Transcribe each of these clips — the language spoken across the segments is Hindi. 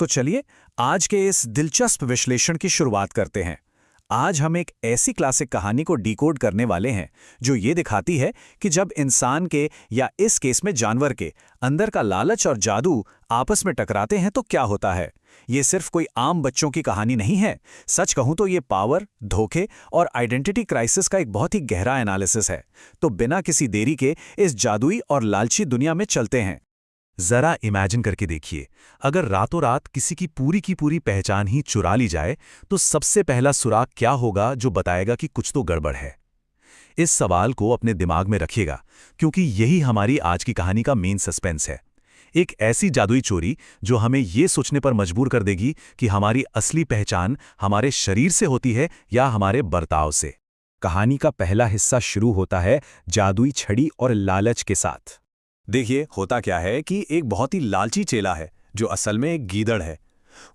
तो चलिए आज के इस दिलचस्प विश्लेषण की शुरुआत करते हैं। आज हम एक ऐसी क्लासिक कहानी को डिकोड करने वाले हैं जो ये दिखाती है कि जब इंसान के या इस केस में जानवर के अंदर का लालच और जादू आपस में टकराते हैं तो क्या होता है। ये सिर्फ कोई आम बच्चों की कहानी नहीं है। सच कहूं तो ये पावर, धोखे और आइडेंटिटी क्राइसिस का एक बहुत ही गहरा एनालिसिस है। तो बिना किसी देरी के इस जादुई और लालची दुनिया में चलते हैं। जरा इमेजिन करके देखिए, अगर रातों रात किसी की पूरी पहचान ही चुरा ली जाए तो सबसे पहला सुराग क्या होगा जो बताएगा कि कुछ तो गड़बड़ है। इस सवाल को अपने दिमाग में रखिएगा, क्योंकि यही हमारी आज की कहानी का मेन सस्पेंस है। एक ऐसी जादुई चोरी जो हमें ये सोचने पर मजबूर कर देगी कि हमारी असली पहचान हमारे शरीर से होती है या हमारे बर्ताव से। कहानी का पहला हिस्सा शुरू होता है जादुई छड़ी और लालच के साथ। देखिए होता क्या है कि एक बहुत ही लालची चेला है जो असल में एक गीदड़ है।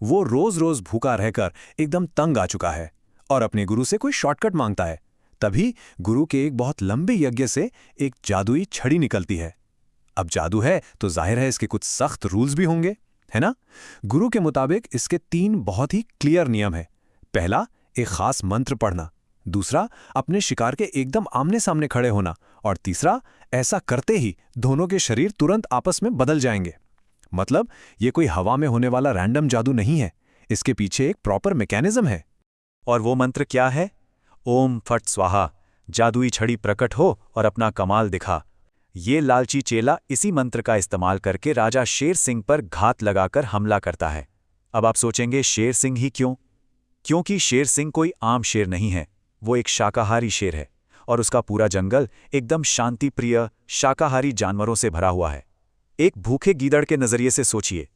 वो रोज रोज भूखा रहकर एकदम तंग आ चुका है और अपने गुरु से कोई शॉर्टकट मांगता है। तभी गुरु के एक बहुत लंबे यज्ञ से एक जादुई छड़ी निकलती है। अब जादू है तो जाहिर है इसके कुछ सख्त रूल्स भी होंगे, है ना। गुरु के मुताबिक इसके 3 बहुत ही क्लियर नियम है। पहला, एक खास मंत्र पढ़ना। दूसरा, अपने शिकार के एकदम आमने सामने खड़े होना। और तीसरा, ऐसा करते ही दोनों के शरीर तुरंत आपस में बदल जाएंगे। मतलब ये कोई हवा में होने वाला रैंडम जादू नहीं है, इसके पीछे एक प्रॉपर मैकेनिज्म है। और वो मंत्र क्या है? ओम फट स्वाहा, जादुई छड़ी प्रकट हो और अपना कमाल दिखा। ये लालची चेला इसी मंत्र का इस्तेमाल करके राजा शेर सिंह पर घात लगाकर हमला करता है। अब आप सोचेंगे शेर सिंह ही क्यों? क्योंकि शेर सिंह कोई आम शेर नहीं है, वो एक शाकाहारी शेर है और उसका पूरा जंगल एकदम शांति प्रिय शाकाहारी जानवरों से भरा हुआ है। एक भूखे गीदड़ के नजरिए से सोचिए,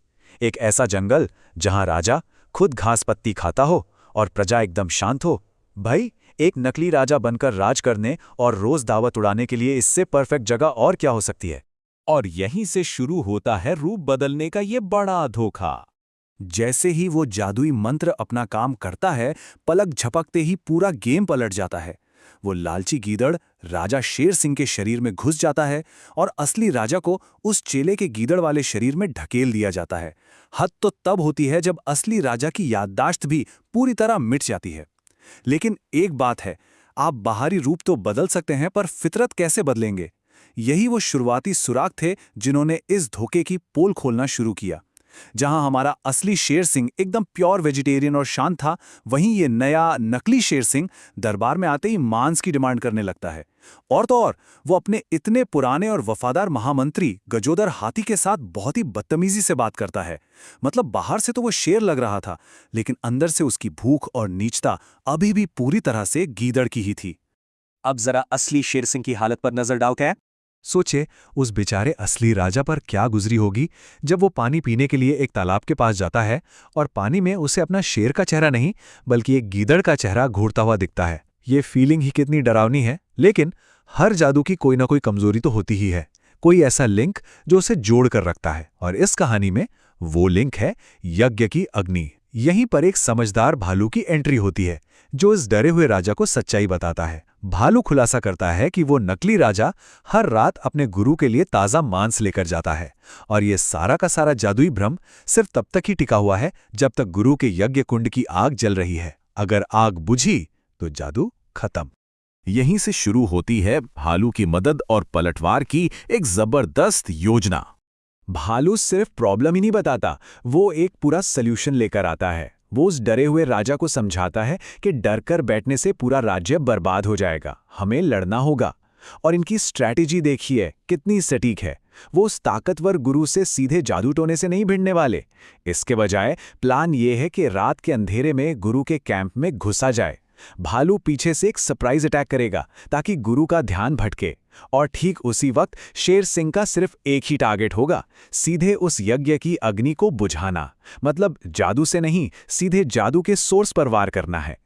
एक ऐसा जंगल जहां राजा खुद घास पत्ती खाता हो और प्रजा एकदम शांत हो। भाई, एक नकली राजा बनकर राज करने और रोज दावत उड़ाने के लिए इससे परफेक्ट जगह और क्या हो सकती है। और यहीं से शुरू होता है रूप बदलने का ये बड़ा धोखा। जैसे ही वो जादुई मंत्र अपना काम करता है, पलक झपकते ही पूरा गेम पलट जाता है। वो लालची गीदड़ राजा शेर सिंह के शरीर में घुस जाता है और असली राजा को उस चेले के गीदड़ वाले शरीर में ढकेल दिया जाता है। हद तो तब होती है जब असली राजा की याददाश्त भी पूरी तरह मिट जाती है। लेकिन एक बात है, आप बाहरी रूप तो बदल सकते हैं, पर फितरत कैसे बदलेंगे? यही वो शुरुआती सुराग थे जिन्होंने इस धोखे की पोल खोलना शुरू किया। जहां हमारा असली शेर सिंह एकदम प्योर वेजिटेरियन और शांत था, वहीं ये नया नकली शेर सिंह दरबार में आते ही मांस की डिमांड करने लगता है। और तो और वो अपने इतने पुराने और वफादार महामंत्री गजोदर हाथी के साथ बहुत ही बदतमीजी से बात करता है। मतलब बाहर से तो वो शेर लग रहा था, लेकिन अंदर से उसकी भूख और नीचता अभी भी पूरी तरह से गीदड़ की ही थी। अब जरा असली शेर सिंह की हालत पर नजर डालते हैं। सोचे उस बेचारे असली राजा पर क्या गुजरी होगी जब वो पानी पीने के लिए एक तालाब के पास जाता है और पानी में उसे अपना शेर का चेहरा नहीं बल्कि एक गीदड़ का चेहरा घूरता हुआ दिखता है। ये फीलिंग ही कितनी डरावनी है। लेकिन हर जादू की कोई ना कोई कमजोरी तो होती ही है, कोई ऐसा लिंक जो उसे जोड़ कर रखता है। और इस कहानी में वो लिंक है यज्ञ की अग्नि। यहीं पर एक समझदार भालू की एंट्री होती है जो इस डरे हुए राजा को सच्चाई बताता है। भालू खुलासा करता है कि वो नकली राजा हर रात अपने गुरु के लिए ताज़ा मांस लेकर जाता है और ये सारा का सारा जादुई भ्रम सिर्फ तब तक ही टिका हुआ है जब तक गुरु के यज्ञ कुंड की आग जल रही है। अगर आग बुझी तो जादू खत्म। यहीं से शुरू होती है भालू की मदद और पलटवार की एक जबरदस्त योजना। भालू सिर्फ प्रॉब्लम ही नहीं बताता, वो एक पूरा सल्यूशन लेकर आता है। वो उस डरे हुए राजा को समझाता है कि डर कर बैठने से पूरा राज्य बर्बाद हो जाएगा, हमें लड़ना होगा। और इनकी स्ट्रैटेजी देखिए कितनी सटीक है। वो उस ताकतवर गुरु से सीधे जादू टोने से नहीं भिड़ने वाले। इसके बजाय प्लान ये है कि रात के अंधेरे में गुरु के कैंप में घुसा जाए। भालू पीछे से एक सरप्राइज अटैक करेगा ताकि गुरु का ध्यान भटके। और ठीक उसी वक्त शेर सिंह का सिर्फ एक ही टारगेट होगा, सीधे उस यज्ञ की अग्नि को बुझाना। मतलब जादू से नहीं, सीधे जादू के सोर्स पर वार करना है।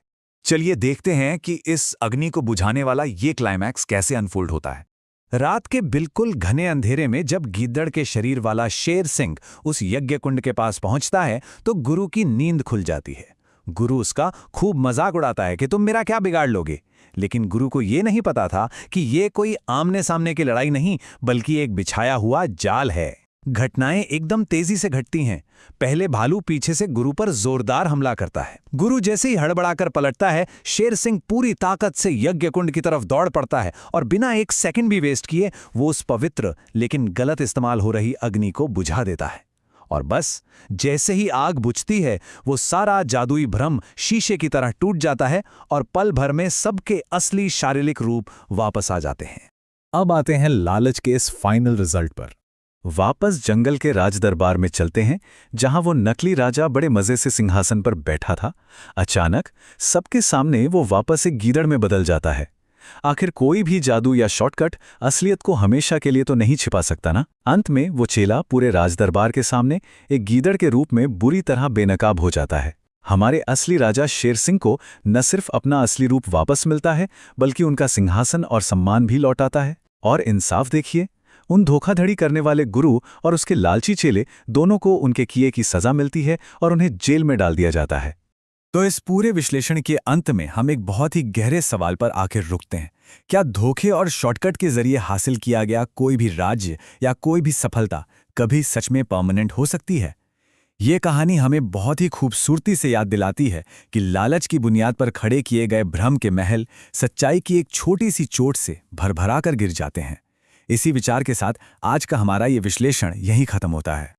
चलिए देखते हैं कि इस अग्नि को बुझाने वाला ये क्लाइमैक्स कैसे अनफोल्ड होता है। रात के बिल्कुल घने अंधेरे में जब गीदड़ के शरीर वाला शेर सिंह उस यज्ञ कुंड के पास पहुंचता है तो गुरु की नींद खुल जाती है। गुरु उसका खूब मजाक उड़ाता है कि तुम मेरा क्या बिगाड़ लोगे। लेकिन गुरु को ये नहीं पता था कि ये कोई आमने सामने की लड़ाई नहीं बल्कि एक बिछाया हुआ जाल है। घटनाएं एकदम तेजी से घटती हैं। पहले भालू पीछे से गुरु पर जोरदार हमला करता है। गुरु जैसे ही हड़बड़ाकर पलटता है, शेर सिंह पूरी ताकत से यज्ञ कुंड की तरफ दौड़ पड़ता है और बिना एक सेकंड भी वेस्ट किए वो उस पवित्र लेकिन गलत इस्तेमाल हो रही अग्नि को बुझा देता है। और बस जैसे ही आग बुझती है, वो सारा जादुई भ्रम शीशे की तरह टूट जाता है और पल भर में सबके असली शारीरिक रूप वापस आ जाते हैं। अब आते हैं लालच के इस फाइनल रिजल्ट पर। वापस जंगल के राजदरबार में चलते हैं, जहां वो नकली राजा बड़े मजे से सिंहासन पर बैठा था। अचानक सबके सामने वो वापस एक गीदड़ में बदल जाता है। आखिर कोई भी जादू या शॉर्टकट असलियत को हमेशा के लिए तो नहीं छिपा सकता ना। अंत में वो चेला पूरे राजदरबार के सामने एक गीदड़ के रूप में बुरी तरह बेनकाब हो जाता है। हमारे असली राजा शेर सिंह को न सिर्फ अपना असली रूप वापस मिलता है, बल्कि उनका सिंहासन और सम्मान भी लौट आता है। और इंसाफ देखिए, उन धोखाधड़ी करने वाले गुरु और उसके लालची चेले दोनों को उनके किए की सजा मिलती है और उन्हें जेल में डाल दिया जाता है। तो इस पूरे विश्लेषण के अंत में हम एक बहुत ही गहरे सवाल पर आकर रुकते हैं। क्या धोखे और शॉर्टकट के जरिए हासिल किया गया कोई भी राज्य या कोई भी सफलता कभी सच में परमानेंट हो सकती है? ये कहानी हमें बहुत ही खूबसूरती से याद दिलाती है कि लालच की बुनियाद पर खड़े किए गए भ्रम के महल सच्चाई की एक छोटी सी चोट से भरभरा कर गिर जाते हैं। इसी विचार के साथ आज का हमारा ये विश्लेषण यहीं खत्म होता है।